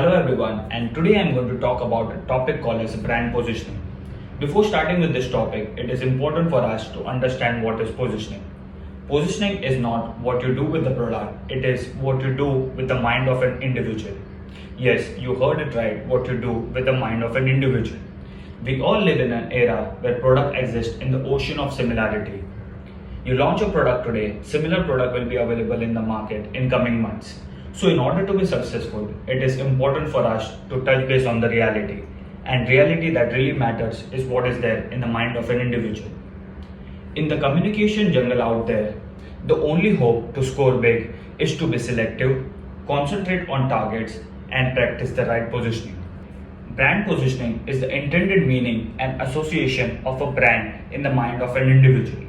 Hello everyone, and today I'm going to talk about a topic called as brand positioning. Before starting with this topic, it is important for us to understand what is positioning. Positioning is not what you do with the product, it is what you do with the mind of an individual. Yes, you heard it right, what you do with the mind of an individual. We all live in an era where product exists in the ocean of similarity. You launch a product today, similar product will be available in the market in coming months. So in order to be successful, it is important for us to touch base on the reality. And reality that really matters is what is there in the mind of an individual. In the communication jungle out there, the only hope to score big is to be selective, concentrate on targets, and practice the right positioning. Brand positioning is the intended meaning and association of a brand in the mind of an individual.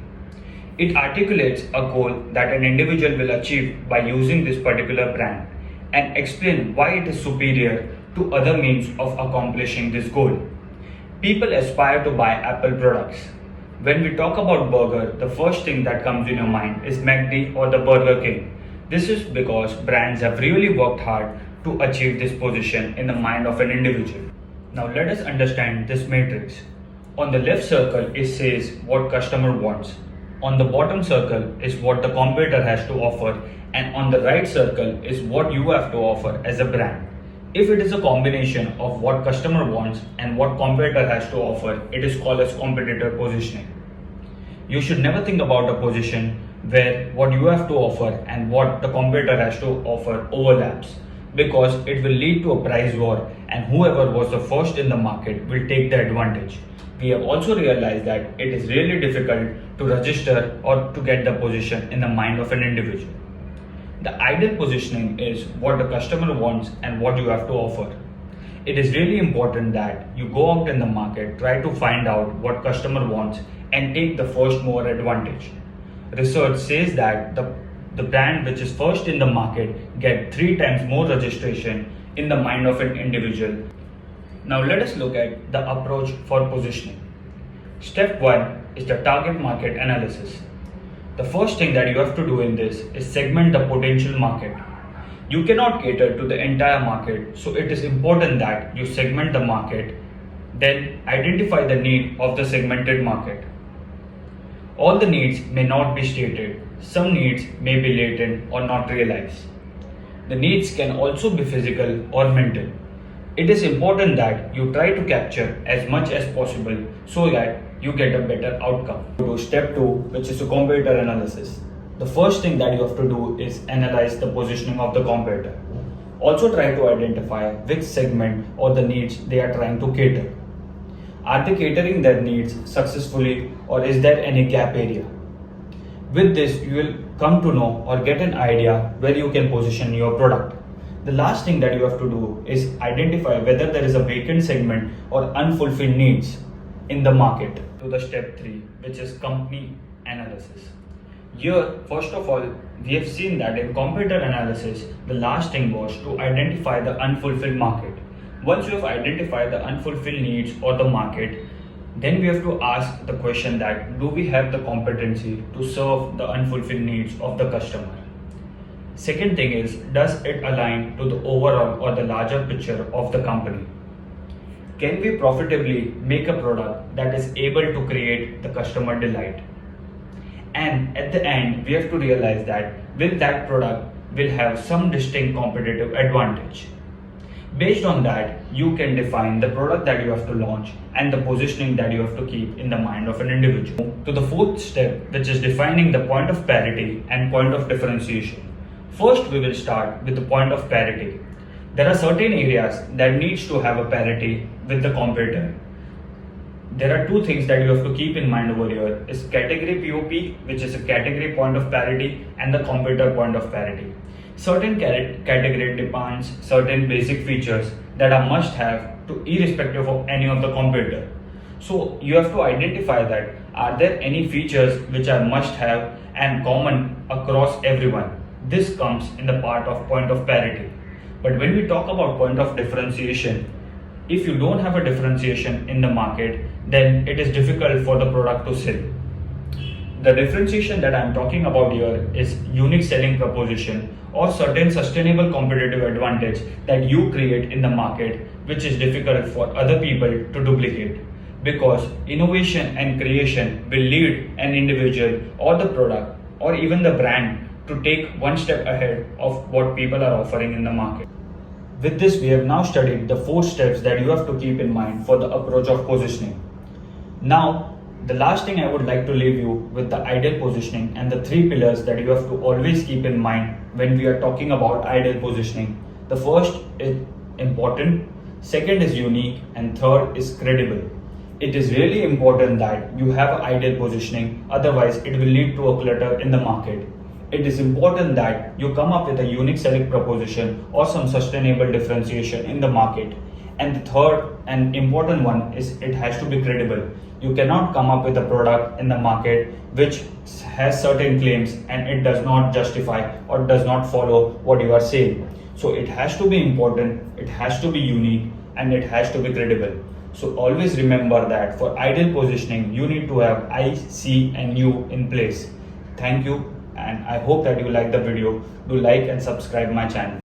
It articulates a goal that an individual will achieve by using this particular brand and explain why it is superior to other means of accomplishing this goal. People aspire to buy Apple products. When we talk about burger, the first thing that comes in your mind is McD or the Burger King. This is because brands have really worked hard to achieve this position in the mind of an individual. Now let us understand this matrix. On the left circle, it says what customer wants. On the bottom circle is what the competitor has to offer, and on the right circle is what you have to offer as a brand. If it is a combination of what customer wants and what competitor has to offer, it is called as competitor positioning. You should never think about a position where what you have to offer and what the competitor has to offer overlaps, because it will lead to a price war and whoever was the first in the market will take the advantage. We have also realized that it is really difficult to register or to get the position in the mind of an individual. The ideal positioning is what the customer wants and what you have to offer. It is really important that you go out in the market, try to find out what customer wants and take the first mover advantage. Research says that the brand which is first in the market get 3 times more registration in the mind of an individual. Now let us look at the approach for positioning. Step 1 is the target market analysis. The first thing that you have to do in this is segment the potential market. You cannot cater to the entire market, so it is important that you segment the market, then identify the need of the segmented market. All the needs may not be stated. Some needs may be latent or not realized. The needs can also be physical or mental. It is important that you try to capture as much as possible so that you get a better outcome. To step 2, which is a competitor analysis. The first thing that you have to do is analyze the positioning of the competitor. Also try to identify which segment or the needs they are trying to cater. Are they catering their needs successfully, or is there any gap area? With this, you will come to know or get an idea where you can position your product. The last thing that you have to do is identify whether there is a vacant segment or unfulfilled needs in the market. To the step 3, which is company analysis. Here, first of all, we have seen that in competitor analysis, the last thing was to identify the unfulfilled market. Once you have identified the unfulfilled needs or the market, then we have to ask the question that do we have the competency to serve the unfulfilled needs of the customer? Second thing is, does it align to the overall or the larger picture of the company? Can we profitably make a product that is able to create the customer delight? And at the end, we have to realize that will that product will have some distinct competitive advantage. Based on that, you can define the product that you have to launch and the positioning that you have to keep in the mind of an individual. To the fourth step, which is defining the point of parity and point of differentiation. First, we will start with the point of parity. There are certain areas that needs to have a parity with the competitor. There are 2 things that you have to keep in mind over here is category POP, which is a category point of parity, and the competitor point of parity. Certain category demands certain basic features that are must have to irrespective of any of the competitor. So you have to identify that are there any features which are must have and common across everyone. This comes in the part of point of parity. But when we talk about point of differentiation, if you don't have a differentiation in the market, then it is difficult for the product to sell. The differentiation that I'm talking about here is unique selling proposition or certain sustainable competitive advantage that you create in the market, which is difficult for other people to duplicate. Because innovation and creation will lead an individual or the product or even the brand to take one step ahead of what people are offering in the market. With this, we have now studied the 4 steps that you have to keep in mind for the approach of positioning. Now, the last thing I would like to leave you with the ideal positioning and the 3 pillars that you have to always keep in mind when we are talking about ideal positioning. The first is important, second is unique, and third is credible. It is really important that you have ideal positioning, otherwise it will lead to a clutter in the market. It is important that you come up with a unique selling proposition or some sustainable differentiation in the market. And the third and important one is it has to be credible. You cannot come up with a product in the market which has certain claims and it does not justify or does not follow what you are saying. So it has to be important, it has to be unique, and it has to be credible. So always remember that for ideal positioning, you need to have I, C, and U in place. Thank you, and I hope that you like the video. Do like and subscribe my channel.